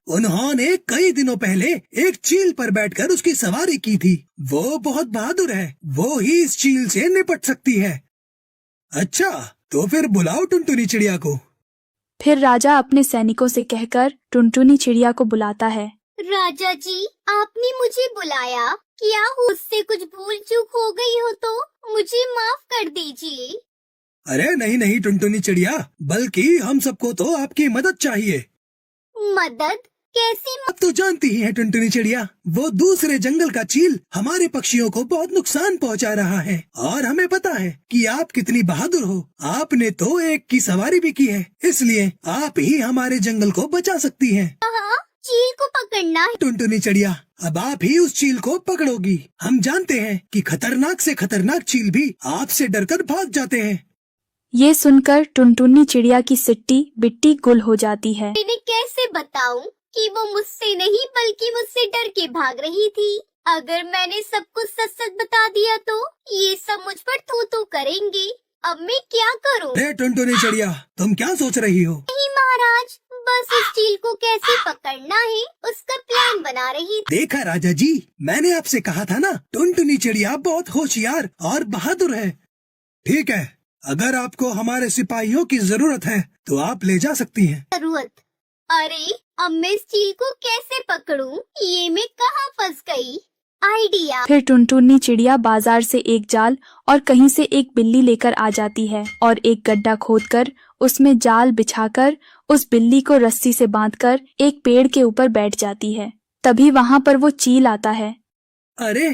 उन्होंने कई दिनों पहले एक चील पर बैठकर उसकी सवारी की थी। वो बहुत बहादुर है, वो ही इस चील से निपट सकती है। अच्छा, तो फिर बुलाओ टुनटुनी चिड़िया को। फिर राजा अपने सैनिकों से कहकर टुनटुनी चिड़िया को बुलाता है। राजा जी, आपने मुझे बुलाया। क्या मुझसे कुछ भूल चूक हो गई हो तो मुझे माफ कर दीजिए। अरे नहीं नहीं टुनटुनी चिड़िया, बल्कि हम सबको तो आपकी मदद चाहिए। मदद? कैसी अब तो जानती ही है टुनटुनी चिड़िया, वो दूसरे जंगल का चील हमारे पक्षियों को बहुत नुकसान पहुंचा रहा है और हमें पता है कि आप कितनी बहादुर हो। आपने तो एक की सवारी भी की है, इसलिए आप ही हमारे जंगल को बचा सकती हैं। हाँ, चील को पकड़ना है। टुनटुनी चिड़िया, अब आप ही उस चील को पकड़ोगी। हम जानते हैं कि खतरनाक से खतरनाक चील भी आपसे डरकर भाग जाते हैं। ये सुनकर टुनटुनी चिड़िया की सिट्टी बिट्टी गुल हो जाती है। मैंने कैसे बताऊं कि वो मुझसे नहीं बल्कि मुझसे डर के भाग रही थी। अगर मैंने सब कुछ सच सच बता दिया तो ये सब मुझ पर थू थू करेंगे। अब मैं क्या करूं? अरे टुनटुनी चिड़िया, तुम क्या सोच रही हो? नहीं महाराज, बस उस चील को कैसे पकड़ना है उसका प्लान बना रही थी। देखा राजा जी, मैंने आपसे कहा था ना, टुनटुनी चिड़िया बहुत होशियार और बहादुर है। ठीक है, अगर आपको हमारे सिपाहियों की जरूरत है तो आप ले जा सकती हैं। जरूरत? अरे, अब मैं इस चील को कैसे पकड़ूं? ये मैं कहाँ फंस गई? आइडिया। फिर टुनटुनी चिड़िया बाजार से एक जाल और कहीं से एक बिल्ली लेकर आ जाती है और एक गड्ढा खोदकर उसमें जाल बिछाकर उस बिल्ली को रस्सी से बांधकर एक पेड़ के ऊपर बैठ जाती है। तभी वहाँ पर वो चील आता है। अरे